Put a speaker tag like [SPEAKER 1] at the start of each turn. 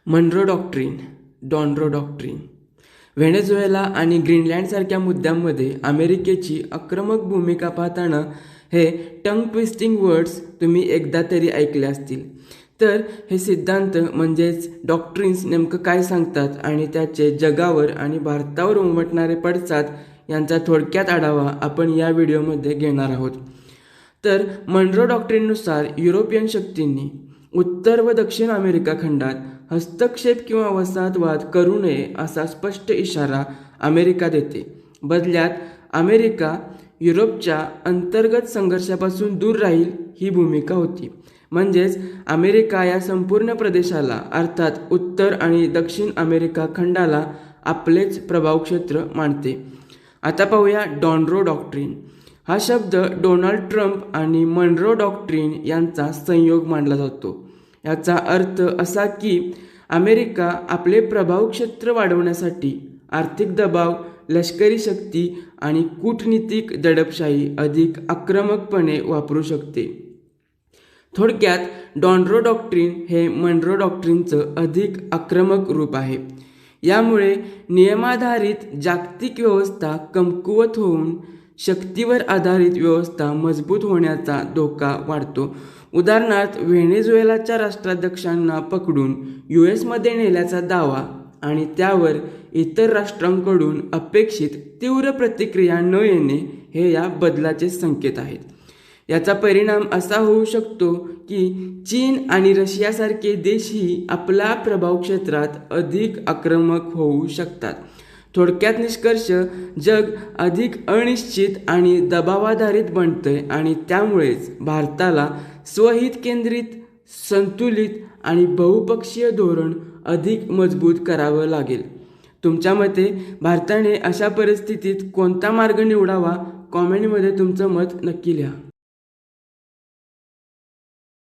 [SPEAKER 1] Munro doctrine, Donroe doctrine. Venezuela आणि ग्रीनलँडसारख्या मुद्द्यांमध्ये अमेरिकेची आक्रमक भूमिका पाहताना हे टंग ट्विस्टिंग वर्ड्स तुम्ही एकदा तरी ऐकले असतील. तर हे सिद्धांत म्हणजेच डॉक्ट्रिन्स नेमकं काय सांगतात आणि त्याचे जगावर आणि भारतावर उमटणारे पडसाद यांचा थोडक्यात आढावा आपण या व्हिडिओमध्ये घेणार आहोत. तर मनरो डॉक्ट्रिननुसार युरोपियन शक्तींनी उत्तर व दक्षिण अमेरिका खंडात हस्तक्षेप किंवा वसाहतवाद करू नये असा स्पष्ट इशारा अमेरिका देते. बदल्यात अमेरिका युरोपच्या अंतर्गत संघर्षापासून दूर राहील ही भूमिका होती. म्हणजेच अमेरिका या संपूर्ण प्रदेशाला अर्थात उत्तर आणि दक्षिण अमेरिका खंडाला आपलेच प्रभाव क्षेत्र मानते. आता पाहूया डॉनरो डॉक्ट्रीन. हा शब्द डोनाल्ड ट्रम्प आणि मनरो डॉक्ट्रीन यांचा संयोग मानला जातो. याचा अर्थ असा की अमेरिका आपले प्रभाव क्षेत्र वाढवण्यासाठी आर्थिक दबाव, लष्करी शक्ती आणि कूटनीतिक दडपशाही अधिक आक्रमकपणे वापरू शकते. थोडक्यात डॉनरो डॉक्ट्रीन हे मनरो डॉक्ट्रीनचं अधिक आक्रमक रूप आहे. यामुळे नियमाधारित जागतिक व्यवस्था कमकुवत होऊन शक्तीवर आधारित व्यवस्था मजबूत होण्याचा धोका वाढतो. उदाहरणार्थ व्हेनेझुएलाच्या राष्ट्राध्यक्षांना पकडून US मध्ये नेल्याचा दावा आणि त्यावर इतर राष्ट्रांकडून अपेक्षित तीव्र प्रतिक्रिया न येणे हे या बदलाचे संकेत आहेत. याचा परिणाम असा होऊ शकतो की चीन आणि रशियासारखे देशही आपल्या प्रभाव क्षेत्रात अधिक आक्रमक होऊ शकतात. थोडक्यात निष्कर्ष, जग अधिक अनिश्चित आणि दबावाधारित बनतंय आणि त्यामुळेच भारताला स्वहित केंद्रित, संतुलित आणि बहुपक्षीय धोरण अधिक मजबूत करावं लागेल. तुमच्या मते भारताने अशा परिस्थितीत कोणता मार्ग निवडावा? कॉमेंटमध्ये तुमचं मत नक्की लिहा.